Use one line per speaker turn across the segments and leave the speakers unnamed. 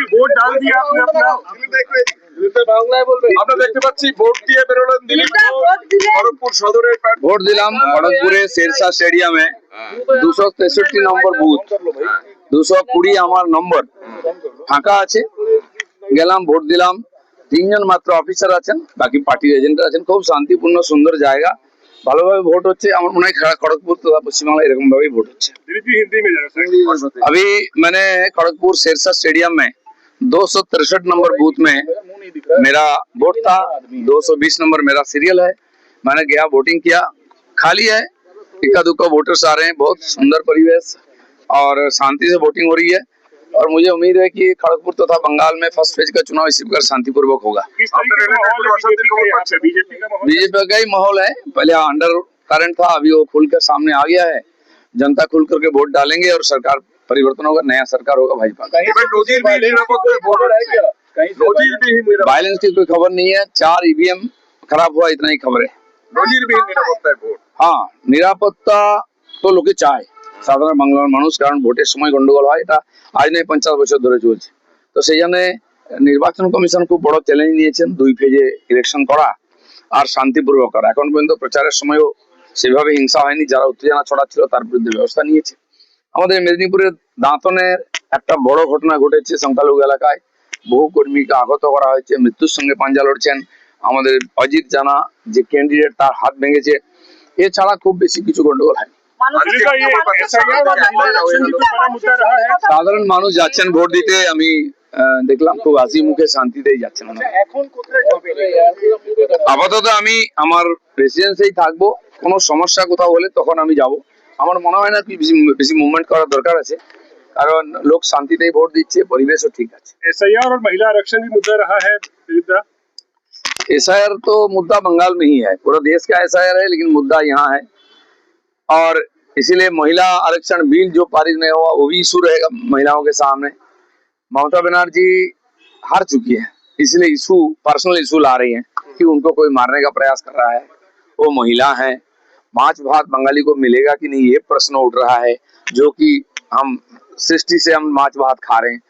vote डाल दिया आपने अपना আমরা দেখতে পাচ্ছি ভোট দিয়ে বেরোলেন দিলীপ খড়গপুর সদরের
ভোট দিলাম খড়গপুরে শেরশাহ স্টেডিয়ামে 263 নম্বর বুথ 220 আমার নম্বর ফাঁকা আছে গেলাম ভোট দিলাম তিনজন মাত্র অফিসার আছেন বাকি পার্টির এজেন্ট আছেন খুব শান্তিপূর্ণ সুন্দর জায়গা ভালোভাবে ভোট হচ্ছে আমার মনে হয় খড়গপুর তথা পশ্চিমবাংলা এরকম ভাবেই ভোট হচ্ছে अभी मैंने खड़गपुर शेरशाह स्टेडियम में 263 नंबर बूथ में मेरा वोट था 220 नंबर मेरा सीरियल है मैंने गया वोटिंग किया खाली है इक्का दुक्का वोटर्स आ रहे हैं बहुत सुंदर परिवेश और शांति से वोटिंग हो रही है और मुझे उम्मीद है कि खड़गपुर तथा बंगाल में फर्स्ट फेज का चुनाव इसी प्रकार शांतिपूर्वक होगा बीजेपी का ही माहौल है पहले अंडर करंट था अभी वो खुलकर सामने आ गया है जनता खुल करके वोट डालेंगे और सरकार परिवर्तन होगा नया सरकार होगा भाजपा वायलेंस की कोई खबर नहीं है 4 ईवीएम खराब हुआ इतना ही खबर है हाँ निरापत्ता तो लोके चाय সাধারণ বাংলার মানুষ কারণ ভোটের সময় গন্ডগোল হয় এটা আজ নয় 50 বছর ধরে চলছে তো সেই জন্য নির্বাচন কমিশন খুব বড় চ্যালেঞ্জ নিয়েছেন 2 ফেজে ইলেকশন করা আর শান্তিপূর্বক করা এখন পর্যন্ত প্রচারের সময়ও সেভাবে হিংসা হয়নি যারা উত্তেজনা ছড়াচ্ছিল তার বিরুদ্ধে ব্যবস্থা নিয়েছে আমাদের মেদিনীপুরের দাঁতনের একটা বড় ঘটনা ঘটেছে সংখ্যালঘু এলাকায় বহু কর্মীকে আহত করা হয়েছে মৃত্যুর সঙ্গে পাঞ্জা লড়ছেন আমাদের অজিত জানা যে ক্যান্ডিডেট তার হাত ভেঙেছে এছাড়া খুব বেশি কিছু গন্ডগোল হয়নি সাধারণ মানুষ যাচ্ছেন ভোট দিতে আমি দেখলাম খুব হাসি মুখে শান্তিতেই যাচ্ছেন আপাতত আমি আমার রেসিডেন্সেই থাকবো কোনো সমস্যা কোথাও হলে তখন আমি যাব আমার মনে হয় না কি বেশি মুভমেন্ট করার দরকার আছে কারণ লোক শান্তিতেই ভোট দিচ্ছে পরিবেশও ঠিক আছে
एसआईआर और महिला आरक्षण भी मुद्दा रहा है
एसआईआर तो मुद्दा बंगाल में ही है पूरा देश का एसआईआर है लेकिन मुद्दा यहाँ है और इसीलिए महिला आरक्षण बिल जो पारित नहीं हुआ वो भी इशू रहेगा महिलाओं के सामने ममता बनर्जी हार चुकी है इसलिए इशू पर्सनल इशू ला रही है कि उनको कोई मारने का प्रयास कर रहा है वो महिला है माछ भात बंगाली को मिलेगा कि नहीं ये प्रश्न उठ रहा है जो कि हम सृष्टि से हम माछ भात खा रहे हैं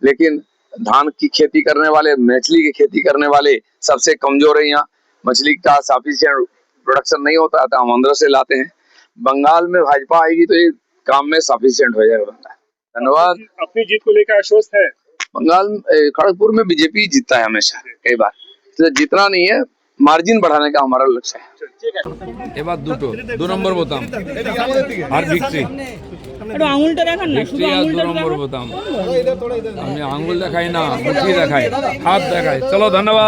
लेकिन धान की खेती करने वाले मछली की खेती करने वाले सबसे कमजोर है यहाँ मछली का सफिशिएंट प्रोडक्शन नहीं होता तो हम अंदर से लाते हैं बंगाल में भाजपा आएगी तो ये काम में सफिशिएंट हो जाएगा धन्यवाद
अपनी जीत को लेकर आश्वस्त है
बंगाल खड़गपुर में बीजेपी जीतता है हमेशा कई बार तो जितना नहीं है मार्जिन बढ़ाने का हमारा लक्ष्य है
এবার দু নম্বর বোতাম আর ভিক্টরি
আঙুলটা দেখান না শুধু আঙুলটা
2 নম্বর বোতাম আমি আঙুল দেখাই না মুঠি দেখাই হাত দেখাই চলো ধন্যবাদ